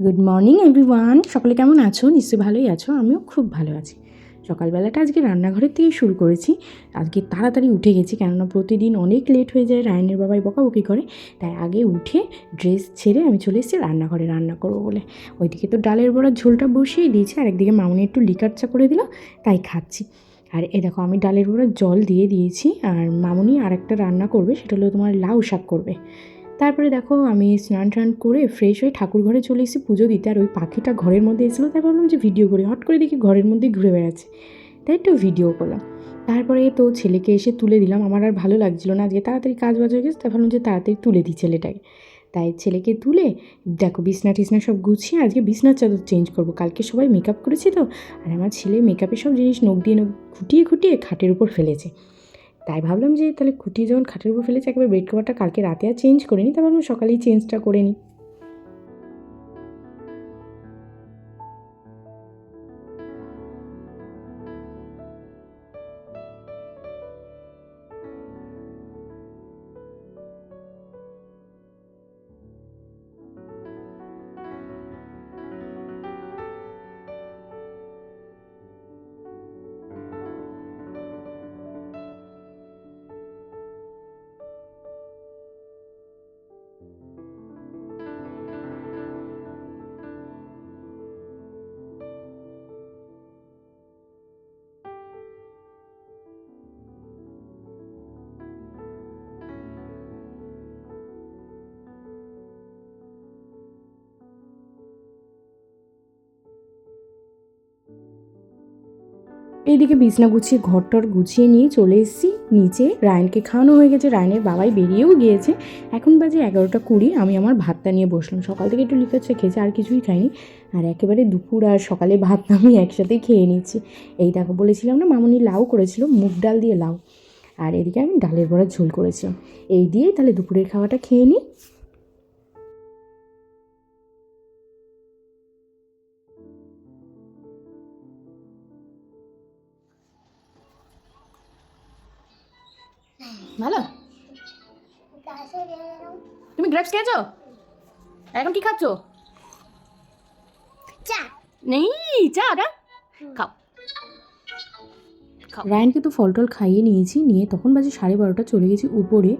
Good morning everyone. সকলে কেমন আছো? নিশ্চয়ই ভালোই আছো, আমিও খুব ভালো আছি। সকালবেলাটা আজকে রান্নাঘরের থেকে শুরু করেছি। আজকে তাড়াতাড়ি উঠে গেছি, কেননা প্রতিদিন অনেক লেট হয়ে যায়, রায়নের বাবাই বকাবকি করে। তাই আগে উঠে ড্রেস ছেড়ে আমি চলে এসেছি রান্নাঘরে রান্না করবো বলে। ওইদিকে তো ডালের বড়ার ঝোলটা বসিয়ে দিয়েছি, আর একদিকে মামনি একটু লিকার চা করে দিল, তাই খাচ্ছি। আর এ দেখো আমি ডালের বড়ার জল দিয়ে দিয়েছি, আর মামনি আর একটা রান্না করবে, সেটা হলো তোমার লাউ শাক করবে। তারপরে দেখো আমি স্নান টান করে ফ্রেশ হয়ে ঠাকুর ঘরে চলে এসেছি পুজো দিতে। আর ওই পাখিটা ঘরের মধ্যে এসেছিলো, তাই ভাবলাম যে ভিডিও করি। হট করে দেখি ঘরের মধ্যেই ঘুরে বেড়াচ্ছে, তাই একটু ভিডিও করলাম। তারপরে তো ছেলেকে এসে তুলে দিলাম। আমার আর ভালো লাগছিলো না, আজকে তাড়াতাড়ি কাজ বাজ হয়ে গেছে, তাই ভাবলাম যে তাড়াতাড়ি তুলে দিই ছেলেটাকে। তাই ছেলেকে তুলে দেখো বিছনা টিছনা সব গুছিয়ে আজকে বিছনার চাদর চেঞ্জ করবো। কালকে সবাই মেকআপ করেছি তো, আর আমার ছেলে মেকআপের সব জিনিস নখ দিয়ে খুঁটিয়ে খুঁটিয়ে খাটের উপর ফেলেছে। তাই ভাবলাম যে তাহলে খুঁটিয়ে যখন খাটের উপর ফেলেছে, একবার বেড কভারটা কালকে রাতে আর চেঞ্জ করিনি, তাই ভাবলাম সকালেই চেঞ্জটা করে নিই। এইদিকে বিছনা গুছিয়ে ঘরটর গুছিয়ে নিয়ে চলে এসেছি নিচে। রায়নকে খাওয়ানো হয়ে গেছে, রায়নের বাবাই বেরিয়েও গিয়েছে। এখন বাজে 11:20। আমি আমার ভাতটা নিয়ে বসলাম। সকাল থেকে একটু লিকার চা খেয়েছি, আর কিছুই খাইনি। আর একেবারে দুপুর আর সকালে ভাত আমি একসাথেই খেয়ে নিচ্ছি। এই দেখো বলেছিলাম না মামনি লাউ করেছিল, মুগ ডাল দিয়ে লাউ। আর এদিকে আমি ডালের বড়ার ঝোল করেছিলাম। এই দিয়েই তাহলে দুপুরের খাওয়াটা খেয়ে নিই। ভালো। তুমি গ্রেপস খেয়েছো? এখন কি খাচ্ছো? চা নেই, চাটা খাও। রায়নকে তো ফল টল খাইয়ে নিয়েছি, নিয়ে তখন বাজে 12:30। চলে গেছি উপরে।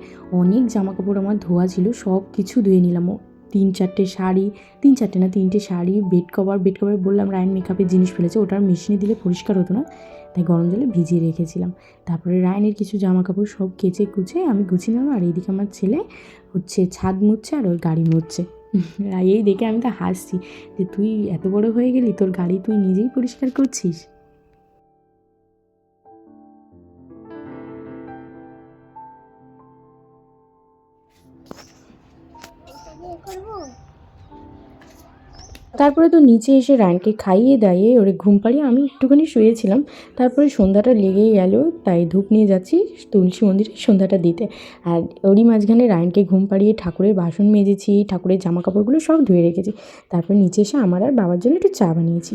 অনেক জামা কাপড় আমার ধোয়া ছিল, সব কিছু ধুয়ে নিলাম। 3-4টে শাড়ি, 3-4টে না 3টে শাড়ি, বেড কভার বললাম রায়ন মেকআপের জিনিস ফেলেছে, ওটার মেশিনে দিলে পরিষ্কার হতো না, তাই গরম জলে ভিজিয়ে রেখেছিলাম। তারপরে রায়নের কিছু জামা কাপড় সব কেচে কুচে আমি গুছিয়ে নিলাম। আর এইদিকে আমার ছেলে ছাদ মুছছে আর ওর গাড়ি মুছছে। এই দেখে আমি তো হাসছি যে তুই এত বড় হয়ে গেলি, তোর গাড়ি তুই নিজেই পরিষ্কার করছিস। তারপরে তো নিচে এসে রায়নকে খাইয়ে দাইয়ে ওরে ঘুম পাড়িয়ে আমি একটুখানি শুয়েছিলাম। তারপরে সন্ধ্যাটা লেগেই গেল, তাই ধূপ নিয়ে যাচ্ছি তুলসী মন্দিরে সন্ধ্যাটা দিতে। আর ওরই মাঝখানে রায়নকে ঘুম পাড়িয়ে ঠাকুরের বাসন মেজেছি, ঠাকুরের জামা কাপড়গুলো সব ধুয়ে রেখেছি। তারপর নিচে এসে আমার আর বাবার জন্য একটু চা বানিয়েছি।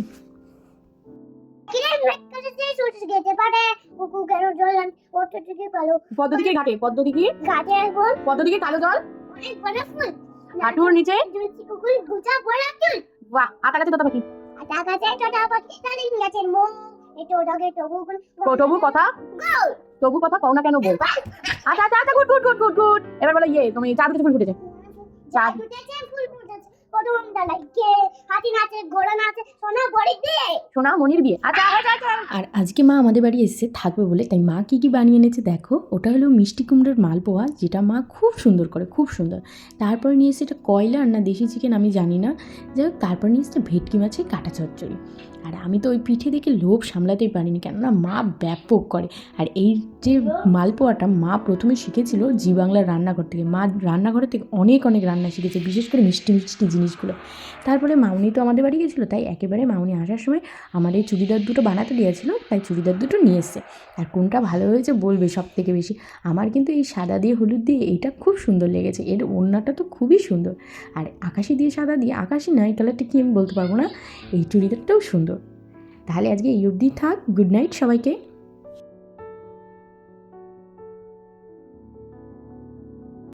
পদ্মদিকে ঘাটে, পদ্মদিকে কালো জল, হাঁটুর নিচে বাহ, আতা গাছে তোতা পাখি, তবু কথা, তবু কথা কও না কেন বল। আচ্ছা আচ্ছা আচ্ছা, good good good good good. এবার বলো তুমি চাঁদ উঠেছে ফুল ফুটেছে? চাঁদ সোনা মনির বিয়ে। আচ্ছা আচ্ছা। আর আজকে মা আমাদের বাড়ি এসে থাকবে বলে, তাই মা কি কি বানিয়ে এনেছে দেখো। ওটা হলো মিষ্টি কুমড়োর মালপোয়া, যেটা মা খুব সুন্দর করে, খুব সুন্দর। তারপর নিয়ে এসে এটা কয়লার না দেশি চিকেন আমি জানি না, যাই হোক। তারপর নিয়ে এসে ভেটকি মাছের কাটা চচ্চড়ি। আর আমি তো ওই পিঠে দেখে লোভ সামলাতেই পারিনি, কেননা মা ব্যাপক করে। আর এই যে মালপোয়াটা মা প্রথমে শিখেছিল জি বাংলার রান্নাঘর থেকে। মা রান্নাঘরের থেকে অনেক অনেক রান্না শিখেছে, বিশেষ করে মিষ্টি মিষ্টি জিনিসগুলো। তারপরে মামনি তো আমাদের বাড়ি গেছিলো, তাই একেবারে মামনি আসার সময় আমার এই চুড়িদার দুটো বানাতে দিয়েছিল, তাই চুড়িদার দুটো নিয়ে এসছে। আর কোনটা ভালো হয়েছে বলবে সব থেকে বেশি। আমার কিন্তু এই সাদা দিয়ে হলুদ দিয়ে এইটা খুব সুন্দর লেগেছে, এর ওড়নাটা তো খুবই সুন্দর। আর আকাশি দিয়ে সাদা দিয়ে, আকাশি না এই কালারটা কি আমি বলতে পারবো না, এই চুড়িদারটাও সুন্দর। তাহলে আজকে এই অবধি থাক। গুড নাইট সবাইকে।